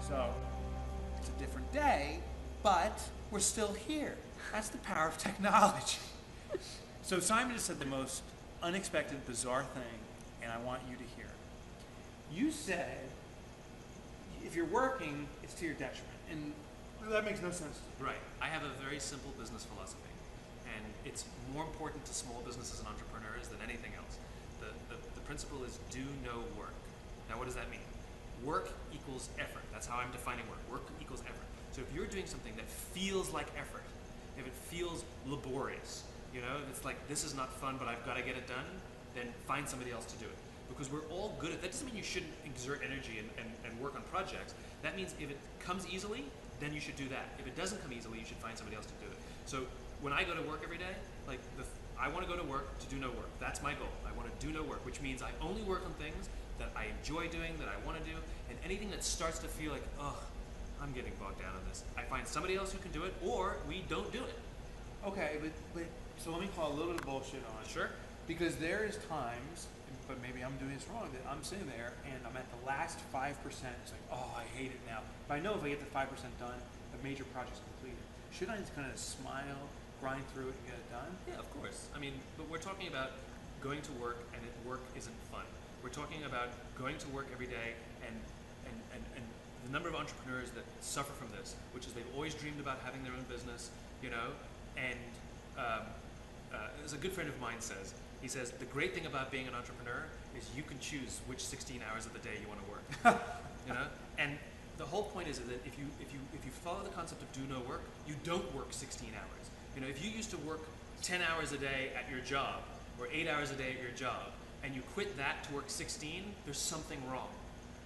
So, it's a different day, but we're still here. That's the power of technology. So Simon just said the most unexpected, bizarre thing, and I want you to hear it. You said, if you're working, it's to your detriment, and that makes no sense to me. Right. I have a very simple business philosophy, and it's more important to small businesses and entrepreneurs than anything else. The principle is do no work. Now, what does that mean? Work equals effort. That's how I'm defining work. Work equals effort. So if you're doing something that feels like effort, if it feels laborious, if it's like, this is not fun, but I've got to get it done, then find somebody else to do it. Because we're all good at that. Doesn't mean you shouldn't exert energy and work on projects. That means if it comes easily, then you should do that. If it doesn't come easily, you should find somebody else to do it. So when I go to work every day, I want to go to work to do no work. That's my goal. I want to do no work, which means I only work on things that I enjoy doing, that I want to do, and anything that starts to feel like, oh, I'm getting bogged down on this, I find somebody else who can do it, or we don't do it. Okay, but so let me call a little bit of bullshit on it. Sure. Because there is times, but maybe I'm doing this wrong, that I'm sitting there and I'm at the last 5%. It's like, oh, I hate it now. But I know if I get the 5% done, the major project's completed. Should I just kind of smile, grind through it, and get it done? Yeah, of course. I mean, but we're talking about going to work, and work isn't fun. We're talking about going to work every day, and the number of entrepreneurs that suffer from this, which is they've always dreamed about having their own business, and as a good friend of mine says, he says, the great thing about being an entrepreneur is you can choose which 16 hours of the day you want to work. And the whole point is that if you follow the concept of do no work, you don't work 16 hours. If you used to work 10 hours a day at your job, or 8 hours a day at your job, and you quit that to work 16, there's something wrong,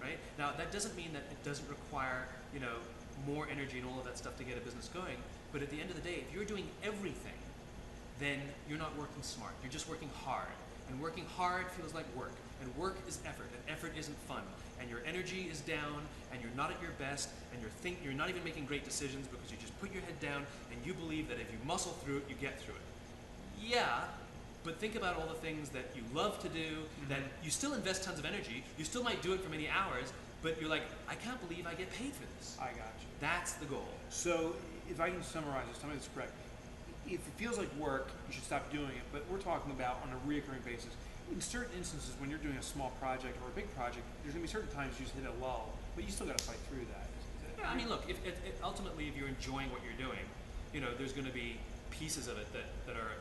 right? Now, that doesn't mean that it doesn't require, more energy and all of that stuff to get a business going, but at the end of the day, if you're doing everything, then you're not working smart. You're just working hard. And working hard feels like work. And work is effort. And effort isn't fun. And your energy is down, and you're not at your best, and you're not even making great decisions because you just put your head down and you believe that if you muscle through it, you get through it. Yeah, but think about all the things that you love to do, that you still invest tons of energy. You still might do it for many hours, but you're like, I can't believe I get paid for this. I got you. That's the goal. So if I can summarize this, tell me if it's correct. If it feels like work, you should stop doing it, but we're talking about on a reoccurring basis. In certain instances, when you're doing a small project or a big project, there's going to be certain times you just hit a lull, but you still got to fight through that. Yeah, I mean, look, ultimately, if you're enjoying what you're doing, there's going to be pieces of it that are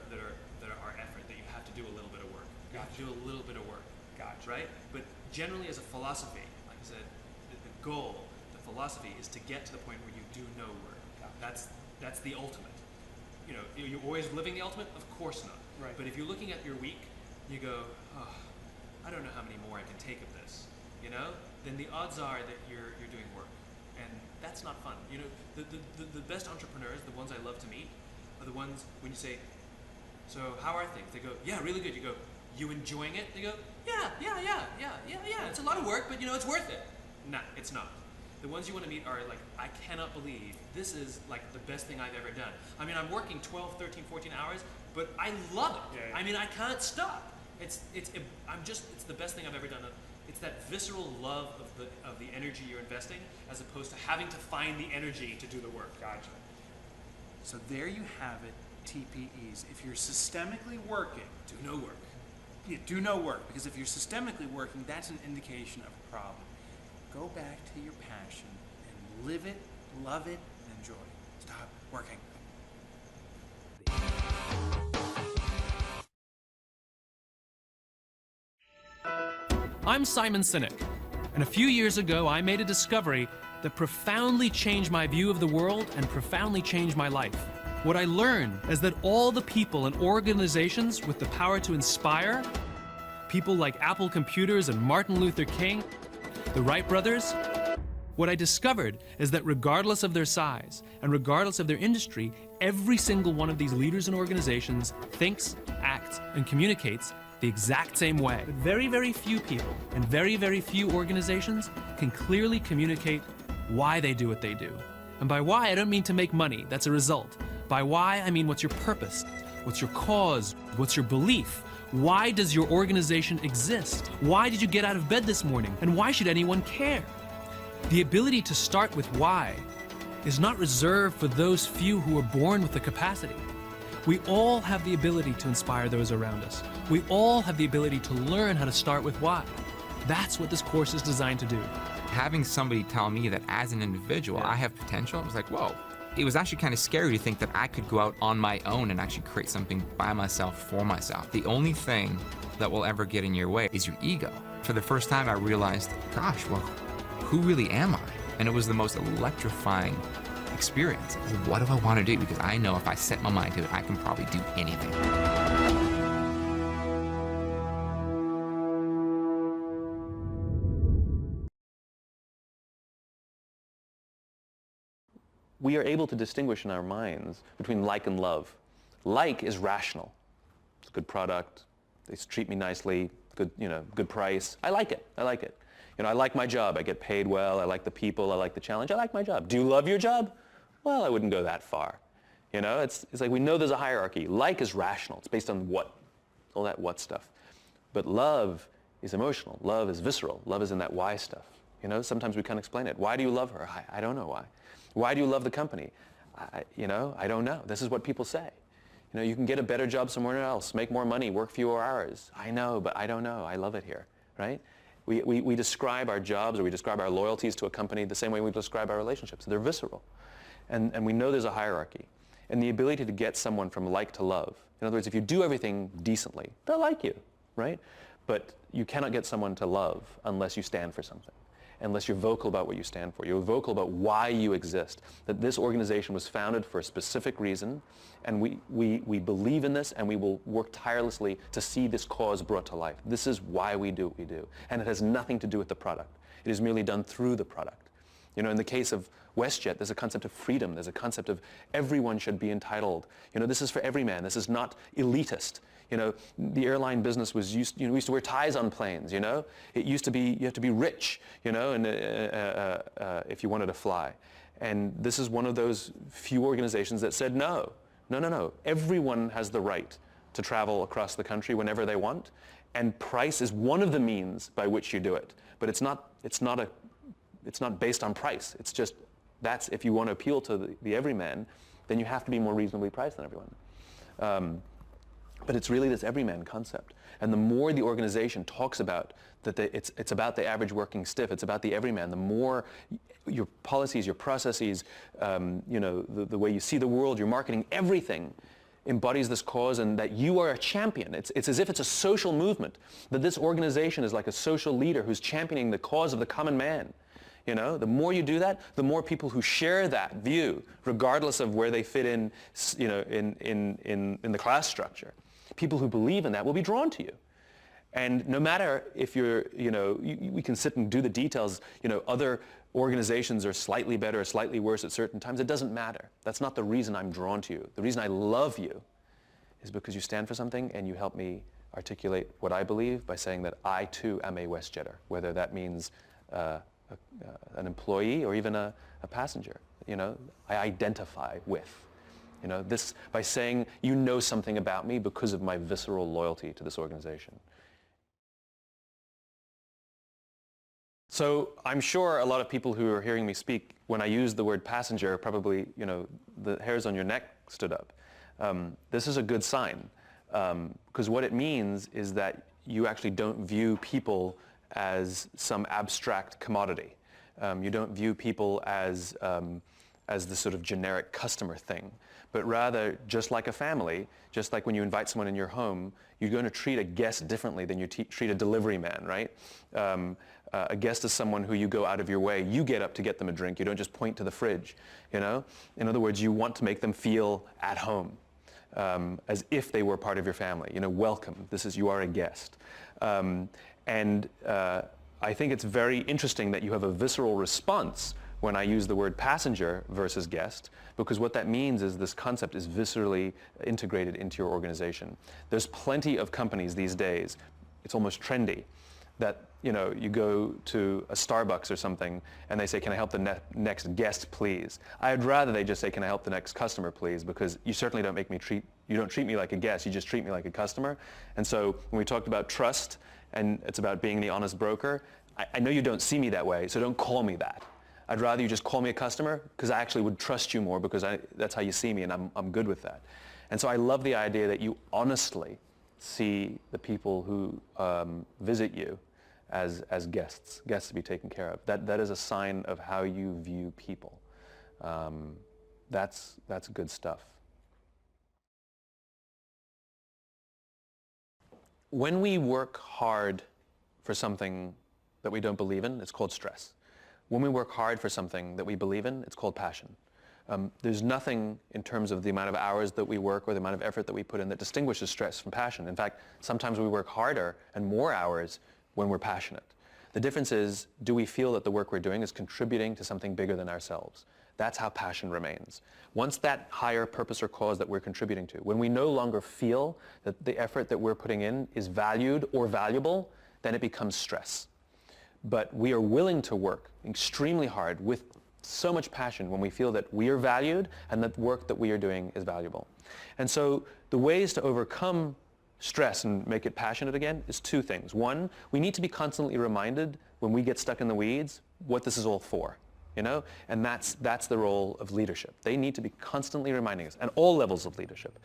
effort, that you have to do a little bit of work. You have to do a little bit of work. Gotcha. Right? But generally, as a philosophy, like I said, the goal, the philosophy is to get to the point where you do no work. Gotcha. That's the ultimate. You're always living the ultimate? Of course not. Right. But if you're looking at your week, you go, oh, I don't know how many more I can take of this. Then the odds are that you're doing work, and that's not fun. The best entrepreneurs, the ones I love to meet, are the ones when you say, so how are things? They go, yeah, really good. You go, you enjoying it? They go, yeah. It's a lot of work, but it's worth it. Nah, it's not. The ones you want to meet are like, I cannot believe this is like the best thing I've ever done. I mean, I'm working 12, 13, 14 hours, but I love it. Yeah. I mean, I can't stop. It's the best thing I've ever done. It's that visceral love of the energy you're investing, as opposed to having to find the energy to do the work. Gotcha. So there you have it, TPEs. If you're systemically working, Do no work. Yeah, do no work, because if you're systemically working, that's an indication of a problem. Go back to your passion and live it, love it, and enjoy it. Stop working. I'm Simon Sinek, and a few years ago I made a discovery that profoundly changed my view of the world and profoundly changed my life. What I learned is that all the people and organizations with the power to inspire, people like Apple Computers and Martin Luther King, the Wright brothers, what I discovered is that regardless of their size and regardless of their industry, every single one of these leaders and organizations thinks, acts, and communicates the exact same way. But very, very few people and very, very few organizations can clearly communicate why they do what they do. And by why, I don't mean to make money. That's a result. By why, I mean what's your purpose? What's your cause? What's your belief? Why does your organization exist? Why did you get out of bed this morning? And why should anyone care? The ability to start with why is not reserved for those few who are born with the capacity. We all have the ability to inspire those around us. We all have the ability to learn how to start with why. That's what this course is designed to do. Having somebody tell me that as an individual, I have potential, I was like, whoa. It was actually kind of scary to think that I could go out on my own and actually create something by myself, for myself. The only thing that will ever get in your way is your ego. For the first time, I realized, gosh, well, who really am I? And it was the most electrifying experience. What do I want to do? Because I know if I set my mind to it, I can probably do anything. We are able to distinguish in our minds between like and love. Like is rational. It's a good product. They treat me nicely. Good price. I like it. I like it. I like my job. I get paid well. I like the people. I like the challenge. I like my job. Do you love your job? Well, I wouldn't go that far. It's like we know there's a hierarchy. Like is rational. It's based on what, all that what stuff. But love is emotional. Love is visceral. Love is in that why stuff. Sometimes we can't explain it. Why do you love her? I don't know why. Why do you love the company? I don't know. This is what people say. You can get a better job somewhere else, make more money, work fewer hours. I know, but I don't know. I love it here, right? We describe our jobs or we describe our loyalties to a company the same way we describe our relationships. They're visceral. And we know there's a hierarchy. And the ability to get someone from like to love. In other words, if you do everything decently, they'll like you, right? But you cannot get someone to love unless you stand for something. Unless you're vocal about what you stand for. You're vocal about why you exist. That this organization was founded for a specific reason, and we believe in this, and we will work tirelessly to see this cause brought to life. This is why we do what we do. And it has nothing to do with the product. It is merely done through the product. In the case of WestJet, there's a concept of freedom. There's a concept of everyone should be entitled. This is for every man. This is not elitist. The airline business was we used to wear ties on planes, It used to be, you have to be rich, and if you wanted to fly. And this is one of those few organizations that said, no. Everyone has the right to travel across the country whenever they want. And price is one of the means by which you do it. But it's not based on price. It's just, that's, if you want to appeal to the everyman, then you have to be more reasonably priced than everyone. But it's really this everyman concept. And the more the organization talks about that it's about the average working stiff, it's about the everyman, the more your policies, your processes, the way you see the world, your marketing, everything embodies this cause, and that you are a champion. It's as if it's a social movement, that this organization is like a social leader who's championing the cause of the common man. The more you do that, the more people who share that view, regardless of where they fit in, in the class structure, people who believe in that will be drawn to you. And no matter if you're, we can sit and do the details, other organizations are slightly better or slightly worse at certain times. It doesn't matter. That's not the reason I'm drawn to you. The reason I love you is because you stand for something and you help me articulate what I believe by saying that I too am a WestJetter, whether that means an employee or even a passenger. I identify with. This by saying you know something about me because of my visceral loyalty to this organization. So I'm sure a lot of people who are hearing me speak, when I use the word passenger, probably, the hairs on your neck stood up. This is a good sign, because what it means is that you actually don't view people as some abstract commodity. You don't view people as this sort of generic customer thing, but rather just like a family, just like when you invite someone in your home, you're going to treat a guest differently than you treat a delivery man, right? A guest is someone who you go out of your way. You get up to get them a drink. You don't just point to the fridge, In other words, you want to make them feel at home, as if they were part of your family. Welcome. You are a guest. And I think it's very interesting that you have a visceral response when I use the word passenger versus guest, because what that means is this concept is viscerally integrated into your organization. There's plenty of companies these days, it's almost trendy, that you go to a Starbucks or something and they say, can I help the next guest, please? I'd rather they just say, can I help the next customer, please? Because you certainly don't you don't treat me like a guest, you just treat me like a customer. And so when we talked about trust, and it's about being the honest broker, I know you don't see me that way, so don't call me that. I'd rather you just call me a customer because I actually would trust you more because that's how you see me, and I'm good with that. And so I love the idea that you honestly see the people who visit you as guests to be taken care of. That is a sign of how you view people. That's good stuff. When we work hard for something that we don't believe in, it's called stress. When we work hard for something that we believe in, it's called passion. There's nothing in terms of the amount of hours that we work or the amount of effort that we put in that distinguishes stress from passion. In fact, sometimes we work harder and more hours when we're passionate. The difference is, do we feel that the work we're doing is contributing to something bigger than ourselves? That's how passion remains. Once that higher purpose or cause that we're contributing to, when we no longer feel that the effort that we're putting in is valued or valuable, then it becomes stress. But we are willing to work extremely hard with so much passion when we feel that we are valued and that the work that we are doing is valuable. And so the ways to overcome stress and make it passionate again is two things. One, we need to be constantly reminded when we get stuck in the weeds what this is all for, you know? And that's the role of leadership. They need to be constantly reminding us, and all levels of leadership,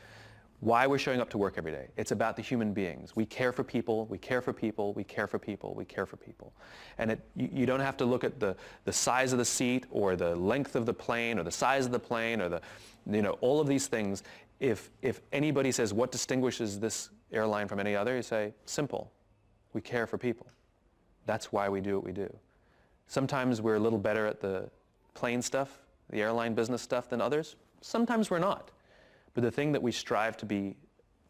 why we're showing up to work every day. It's about the human beings. We care for people, we care for people, we care for people, we care for people. And you don't have to look at the size of the seat or the length of the plane or the size of the plane or all of these things. If anybody says, what distinguishes this airline from any other, you say, simple. We care for people. That's why we do what we do. Sometimes we're a little better at the plane stuff, the airline business stuff than others. Sometimes we're not. But the thing that we strive to be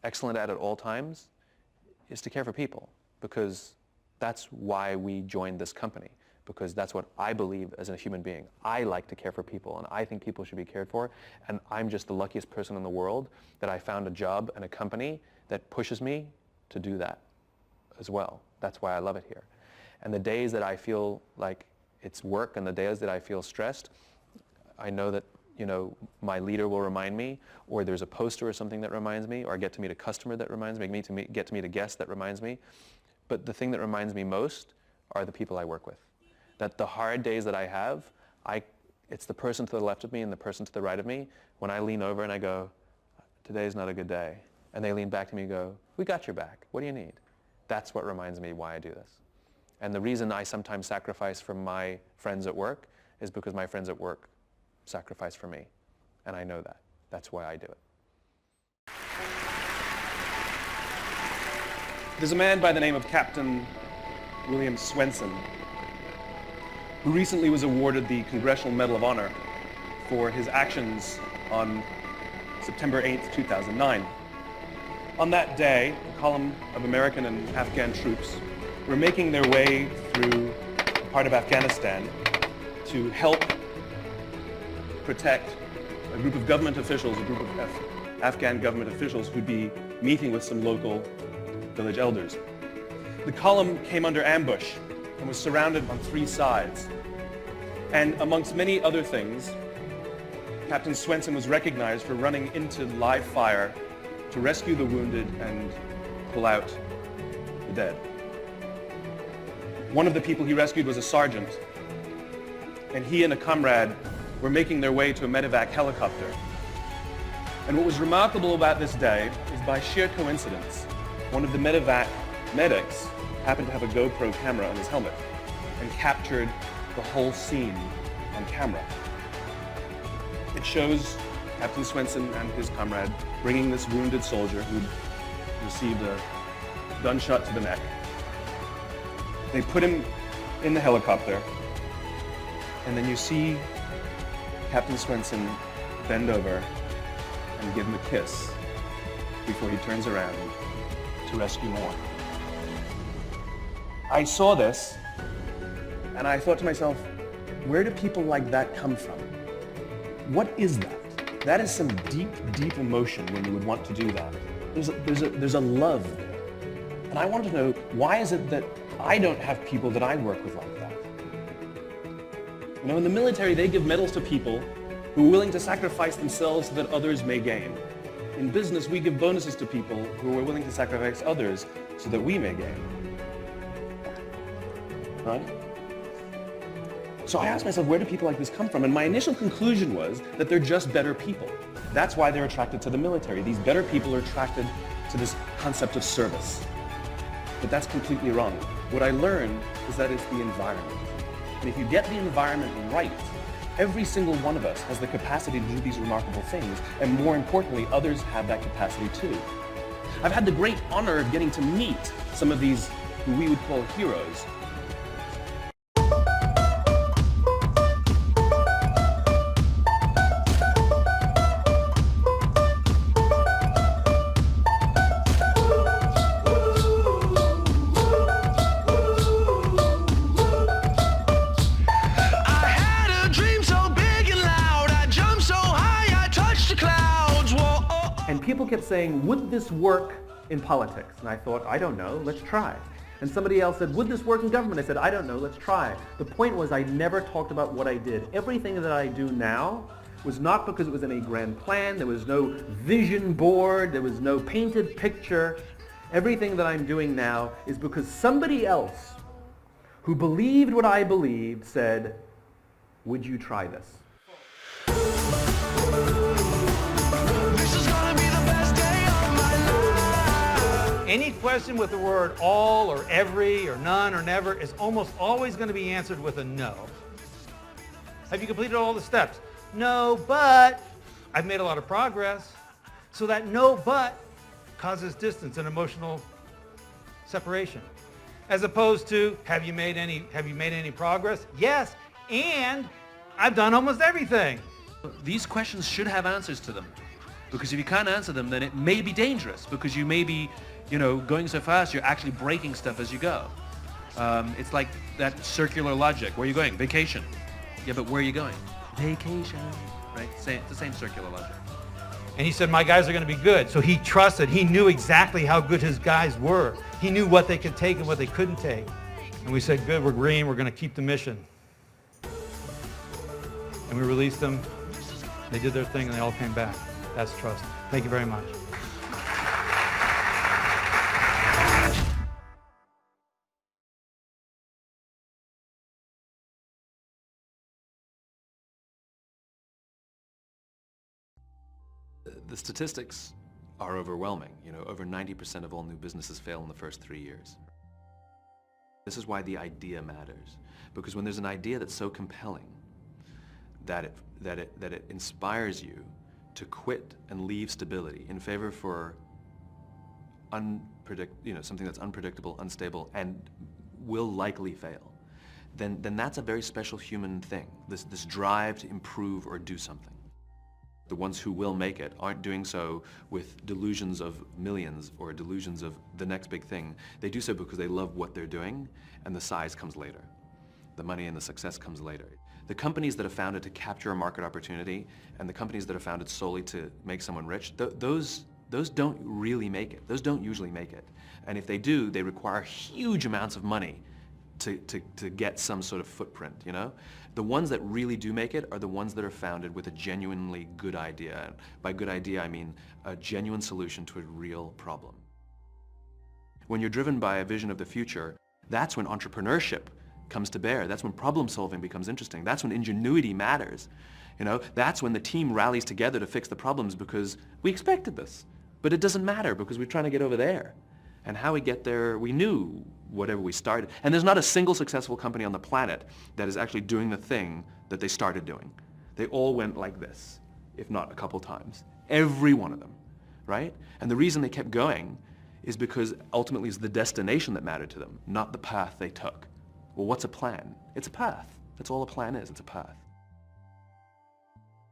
excellent at all times is to care for people, because that's why we joined this company, because that's what I believe as a human being. I like to care for people, and I think people should be cared for, and I'm just the luckiest person in the world that I found a job and a company that pushes me to do that as well. That's why I love it here. And the days that I feel like it's work and the days that I feel stressed, I know that my leader will remind me, or there's a poster or something that reminds me, or I get to meet a customer that reminds me, get to meet a guest that reminds me. But the thing that reminds me most are the people I work with. That the hard days that I have, it's the person to the left of me and the person to the right of me. When I lean over and I go, today's not a good day, and they lean back to me and go, we got your back, what do you need? That's what reminds me why I do this. And the reason I sometimes sacrifice for my friends at work is because my friends at work sacrifice for me, and I know that. That's why I do it. There's a man by the name of Captain William Swenson who recently was awarded the Congressional Medal of Honor for his actions on September 8th, 2009. On that day, a column of American and Afghan troops were making their way through a part of Afghanistan to help protect a group of government officials, a group of Afghan government officials who'd be meeting with some local village elders. The column came under ambush and was surrounded on three sides. And amongst many other things, Captain Swenson was recognized for running into live fire to rescue the wounded and pull out the dead. One of the people he rescued was a sergeant, and he and a comrade were making their way to a medevac helicopter. And what was remarkable about this day is, by sheer coincidence, one of the medevac medics happened to have a GoPro camera on his helmet and captured the whole scene on camera. It shows Captain Swenson and his comrade bringing this wounded soldier who'd received a gunshot to the neck. They put him in the helicopter, and then you see Captain Swenson bend over and give him a kiss before he turns around to rescue more. I saw this, and I thought to myself, where do people like that come from? What is that? That is some deep, deep emotion when you would want to do that. There's a love there. And I want to know, why is it that I don't have people that I work with like that? In the military, they give medals to people who are willing to sacrifice themselves so that others may gain. In business, we give bonuses to people who are willing to sacrifice others so that we may gain. Right? So I asked myself, where do people like this come from? And my initial conclusion was that they're just better people. That's why they're attracted to the military. These better people are attracted to this concept of service. But that's completely wrong. What I learned is that it's the environment. And if you get the environment right, every single one of us has the capacity to do these remarkable things, and more importantly, others have that capacity too. I've had the great honor of getting to meet some of these who we would call heroes. And people kept saying, would this work in politics? And I thought, I don't know, let's try. And somebody else said, would this work in government? I said, I don't know, let's try. The point was I never talked about what I did. Everything that I do now was not because it was in a grand plan, there was no vision board, there was no painted picture. Everything that I'm doing now is because somebody else who believed what I believed said, would you try this? Any question with the word all or every or none or never is almost always going to be answered with a no. Have you completed all the steps? No, but I've made a lot of progress. So that no, but causes distance and emotional separation. As opposed to, have you made any progress? Yes, and I've done almost everything. These questions should have answers to them. Because if you can't answer them, then it may be dangerous, because you may be, going so fast, you're actually breaking stuff as you go. It's like that circular logic. Where are you going? Vacation. Yeah, but where are you going? Vacation. Right? It's the same circular logic. And he said, my guys are going to be good. So he trusted. He knew exactly how good his guys were. He knew what they could take and what they couldn't take. And we said, good, we're green. We're going to keep the mission. And we released them. They did their thing, and they all came back. That's trust. Thank you very much. The statistics are overwhelming. Over 90% of all new businesses fail in the first 3 years. This is why the idea matters. Because when there's an idea that's so compelling that it inspires you to quit and leave stability in favor for something that's unpredictable, unstable, and will likely fail, then that's a very special human thing, this drive to improve or do something. The ones who will make it aren't doing so with delusions of millions or delusions of the next big thing. They do so because they love what they're doing, and the size comes later. The money and the success comes later. The companies that are founded to capture a market opportunity and the companies that are founded solely to make someone rich, those don't really make it. Those don't usually make it. And if they do, they require huge amounts of money to get some sort of footprint, The ones that really do make it are the ones that are founded with a genuinely good idea. And by good idea, I mean a genuine solution to a real problem. When you're driven by a vision of the future, that's when entrepreneurship comes to bear. That's when problem solving becomes interesting. That's when ingenuity matters. That's when the team rallies together to fix the problems because we expected this. But it doesn't matter because we're trying to get over there. And how we get there, we knew whatever we started. And there's not a single successful company on the planet that is actually doing the thing that they started doing. They all went like this, if not a couple times. Every one of them, right? And the reason they kept going is because ultimately it's the destination that mattered to them, not the path they took. Well, what's a plan? It's a path. That's all a plan is, it's a path.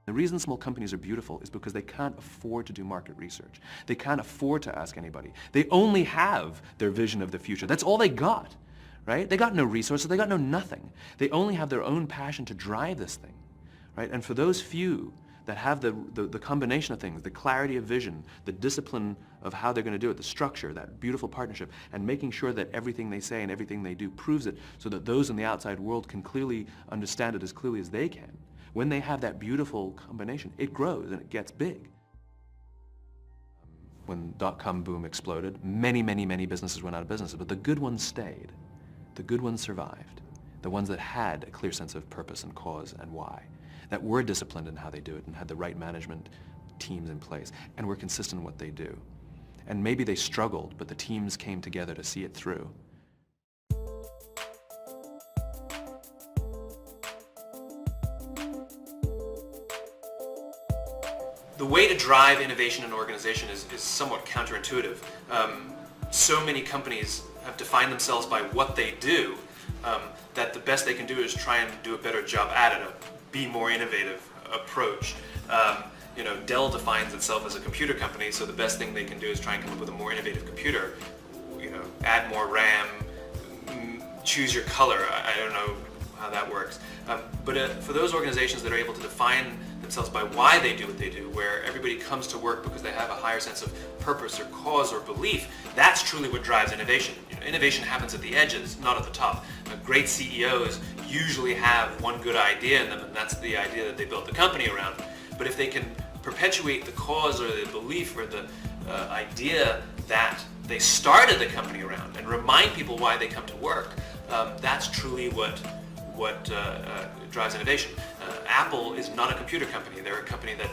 The reason small companies are beautiful is because they can't afford to do market research. They can't afford to ask anybody. They only have their vision of the future. That's all they got, right? They got no resources, they got no nothing. They only have their own passion to drive this thing, right? And for those few that have the combination of things, the clarity of vision, the discipline of how they're going to do it, the structure, that beautiful partnership, and making sure that everything they say and everything they do proves it so that those in the outside world can clearly understand it as clearly as they can. When they have that beautiful combination, it grows and it gets big. When dot-com boom exploded, many businesses went out of business, but the good ones stayed. The good ones survived. the ones that had a clear sense of purpose and cause and why, that were disciplined in how they do it and had the right management teams in place and were consistent in what they do. And maybe they struggled, but the teams came together to see it through. The way to drive innovation in an organization is somewhat counterintuitive. So many companies have defined themselves by what they do that the best they can do is try and do a better job at it, be more innovative approach. You know, Dell defines itself as a computer company, so the best thing they can do is try and come up with a more innovative computer. You know, add more RAM, choose your color. I don't know how that works. But for those organizations that are able to define themselves by why they do what they do, where everybody comes to work because they have a higher sense of purpose or cause or belief, that's truly what drives innovation. You know, innovation happens at the edges, not at the top. Great CEOs usually have one good idea in them, and that's the idea that they built the company around. But if they can perpetuate the cause or the belief or the idea that they started the company around and remind people why they come to work, that's truly what drives innovation. Apple is not a computer company. They're a company that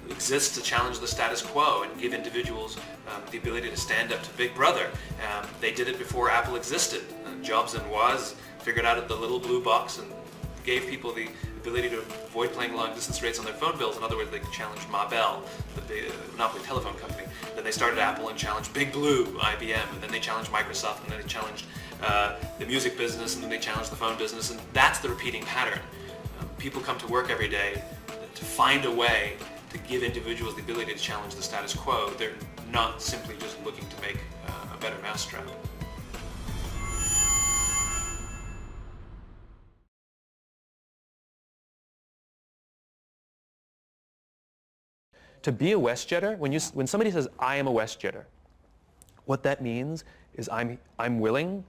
exists to challenge the status quo and give individuals the ability to stand up to Big Brother. They did it before Apple existed. Jobs and Woz figured out the little blue box and gave people the ability to avoid paying long distance rates on their phone bills. In other words, they challenged Ma Bell, the monopoly telephone company. Then they started Apple and challenged Big Blue, IBM, and then they challenged Microsoft, and then they challenged the music business, and then they challenged the phone business, and that's the repeating pattern. People come to work every day to find a way to give individuals the ability to challenge the status quo. They're not simply just looking to make a better mousetrap. To be a WestJetter, when somebody says, I am a WestJetter, what that means is I'm willing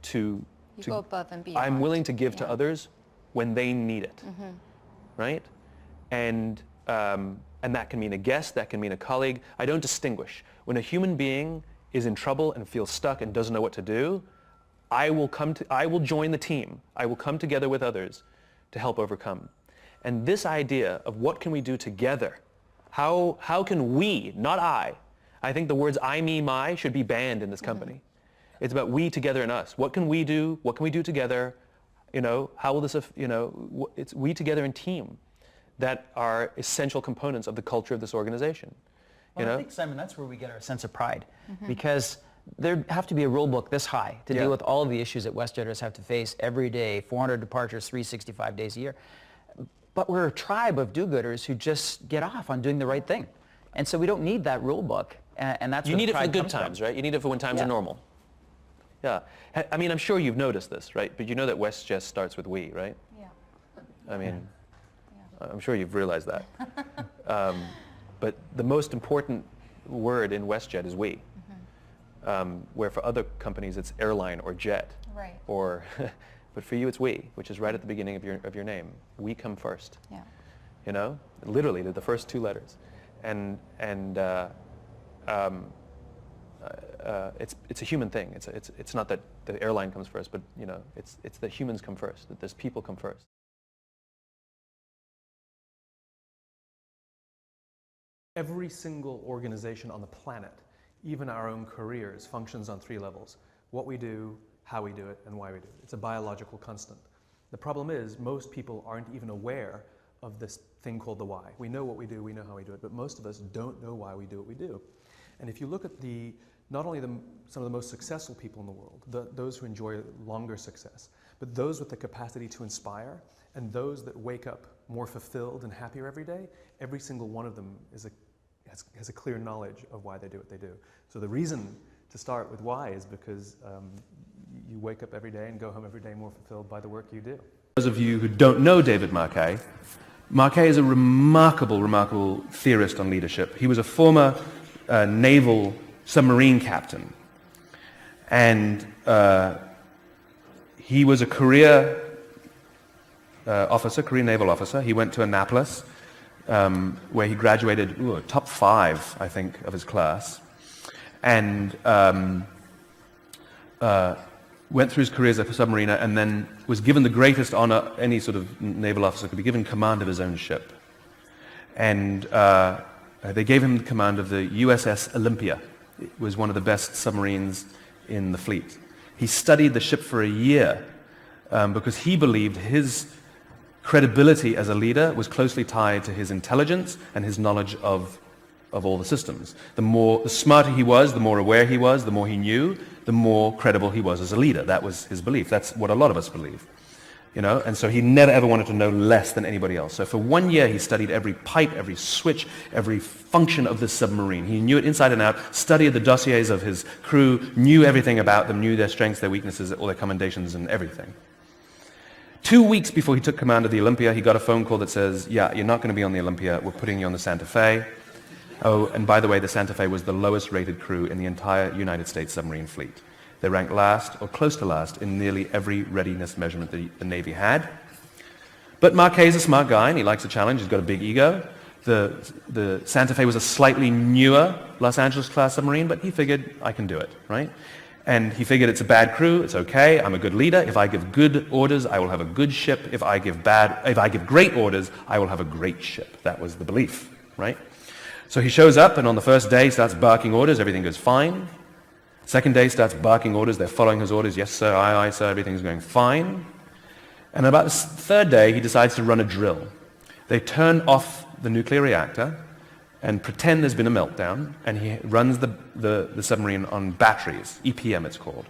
to go above and beyond. I'm willing to give to others when they need it, right? And that can mean a guest, that can mean a colleague. I don't distinguish. When a human being is in trouble and feels stuck and doesn't know what to do, I will join the team. I will come together with others to help overcome. And this idea of what can we do together, how can we, not I think the words I, me, my should be banned in this company. It's about we together and us. What can we do? What can we do together? You know, how will this, it's we together and team that are essential components of the culture of this organization. Well, I think, Simon, that's where we get our sense of pride, because there have to be a rule book this high to deal with all of the issues that WestJetters have to face every day, 400 departures, 365 days a year. But we're a tribe of do-gooders who just get off on doing the right thing. And so we don't need that rule book, and that's you where need it for the pride good comes times, from. right? You need it for when times are normal. Yeah. I mean, I'm sure you've noticed this, right? But you know that WestJet starts with we, right? Yeah. I mean, I'm sure you've realized that. But the most important word in WestJet is we, where for other companies it's airline or jet. Right. Or, but for you it's we, which is right at the beginning of your name. We come first. Yeah. You know, literally the first two letters, and it's a human thing. It's not that the airline comes first, but you know, it's that humans come first. That this people come first. Every single organization on the planet, even our own careers, functions on three levels: what we do, how we do it, and why we do it. It's a biological constant. The problem is most people aren't even aware of this thing called the why. We know what we do, we know how we do it, but most of us don't know why we do what we do. And if you look at not only some of the most successful people in the world, those who enjoy longer success, but those with the capacity to inspire, and those that wake up more fulfilled and happier every day, every single one of them has a clear knowledge of why they do what they do. So the reason to start with why is because you wake up every day and go home every day more fulfilled by the work you do. Those of you who don't know David Marquet, Marquet is a remarkable, remarkable theorist on leadership. He was a former naval submarine captain, and he was a career naval officer. He went to Annapolis, where he graduated top 5, I think, of his class, and went through his career as a submariner, and then was given the greatest honor any sort of naval officer could be given, command of his own ship. And they gave him the command of the USS Olympia. It was one of the best submarines in the fleet. He studied the ship for a year because he believed his credibility as a leader was closely tied to his intelligence and his knowledge of all the systems. The smarter he was, the more aware he was, the more he knew, the more credible he was as a leader. That was his belief. That's what a lot of us believe. And so he never ever wanted to know less than anybody else. So for 1 year he studied every pipe, every switch, every function of this submarine. He knew it inside and out, studied the dossiers of his crew, knew everything about them, knew their strengths, their weaknesses, all their commendations and everything. 2 weeks before he took command of the Olympia, he got a phone call that says, yeah, you're not going to be on the Olympia, we're putting you on the Santa Fe. Oh, and by the way, the Santa Fe was the lowest rated crew in the entire United States submarine fleet. They ranked last, or close to last, in nearly every readiness measurement the Navy had. But Marquet's a smart guy, and he likes a challenge. He's got a big ego. The Santa Fe was a slightly newer Los Angeles-class submarine, but he figured, I can do it, right? And he figured it's a bad crew, it's okay, I'm a good leader. If I give good orders, I will have a good ship. If I give great orders, I will have a great ship. That was the belief, right? So he shows up, and on the first day starts barking orders, everything goes fine. Second day starts barking orders, they're following his orders, yes sir, aye sir, everything's going fine. And about the third day, he decides to run a drill. They turn off the nuclear reactor and pretend there's been a meltdown, and he runs the submarine on batteries, EPM it's called.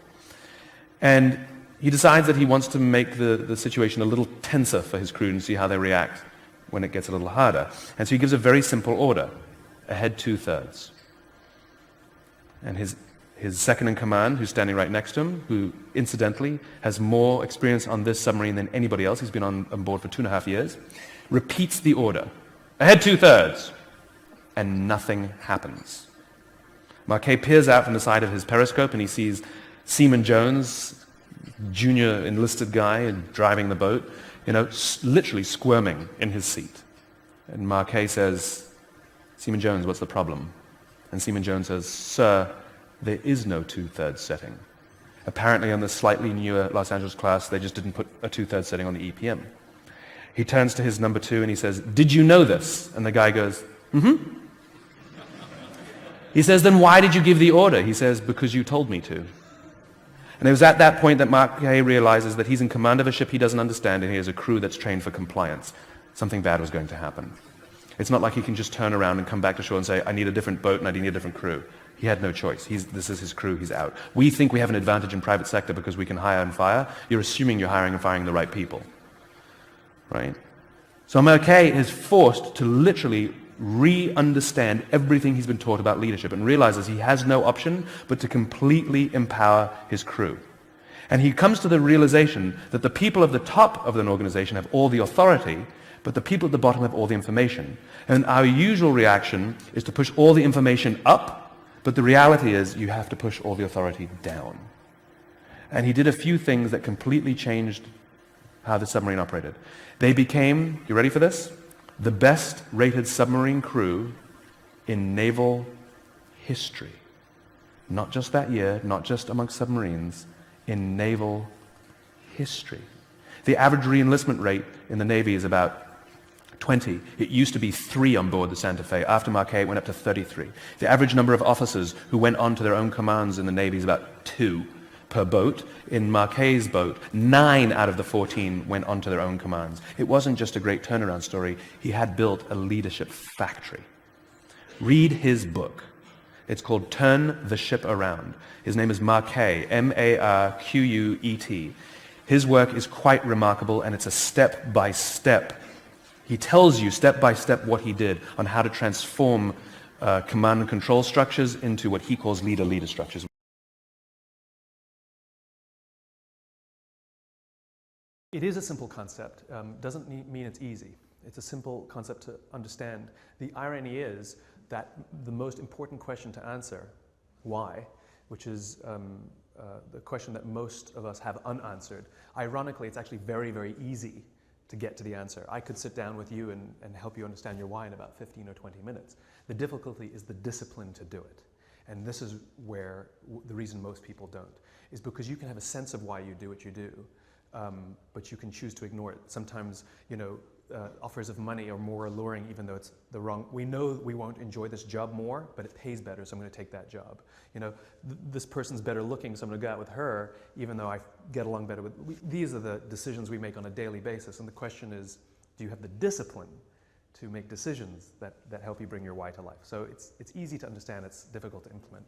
And he decides that he wants to make the situation a little tenser for his crew and see how they react when it gets a little harder. And so he gives a very simple order, ahead 2/3. And his second in command, who's standing right next to him, who incidentally has more experience on this submarine than anybody else, he's been on board for 2.5 years, repeats the order, ahead 2/3. And nothing happens. Marquet peers out from the side of his periscope and he sees Seaman Jones, junior enlisted guy driving the boat, literally squirming in his seat. And Marquet says, Seaman Jones, what's the problem? And Seaman Jones says, sir, there is no 2/3 setting. Apparently on the slightly newer Los Angeles class, they just didn't put a 2/3 setting on the EPM. He turns to his number 2 and he says, did you know this? And the guy goes, mm-hmm. He says, then why did you give the order? He says, because you told me to. And it was at that point that Marquet realizes that he's in command of a ship he doesn't understand and he has a crew that's trained for compliance. Something bad was going to happen. It's not like he can just turn around and come back to shore and say, I need a different boat and I need a different crew. He had no choice. This is his crew, he's out. We think we have an advantage in private sector because we can hire and fire. You're assuming you're hiring and firing the right people, right? So Marquet is forced to literally re-understand everything he's been taught about leadership and realizes he has no option but to completely empower his crew. And he comes to the realization that the people at the top of an organization have all the authority, but the people at the bottom have all the information. And our usual reaction is to push all the information up, but the reality is you have to push all the authority down. And he did a few things that completely changed how the submarine operated. They became, you ready for this? The best rated submarine crew in naval history. Not just that year, not just amongst submarines, in naval history. The average re-enlistment rate in the Navy is about 20. It used to be 3 on board the Santa Fe. After Marquet, it went up to 33. The average number of officers who went on to their own commands in the Navy is about 2 per boat. In Marquet's boat, 9 out of the 14 went on to their own commands. It wasn't just a great turnaround story. He had built a leadership factory. Read his book. It's called Turn the Ship Around. His name is Marquet, M-A-R-Q-U-E-T. His work is quite remarkable, and it's a step-by-step. He tells you step-by-step what he did on how to transform command and control structures into what he calls leader-leader structures. It is a simple concept. Doesn't mean it's easy. It's a simple concept to understand. The irony is that the most important question to answer, why, which is the question that most of us have unanswered, ironically, it's actually very, very easy to get to the answer. I could sit down with you and help you understand your why in about 15 or 20 minutes. The difficulty is the discipline to do it. And this is where the reason most people don't, is because you can have a sense of why you do what you do, but you can choose to ignore it. Sometimes, offers of money are more alluring even though it's the wrong. We know we won't enjoy this job more, but it pays better, so I'm going to take that job. This person's better looking, so I'm going to go out with her, even though I get along better with. These are the decisions we make on a daily basis, and the question is, do you have the discipline to make decisions that help you bring your why to life? So it's easy to understand, it's difficult to implement.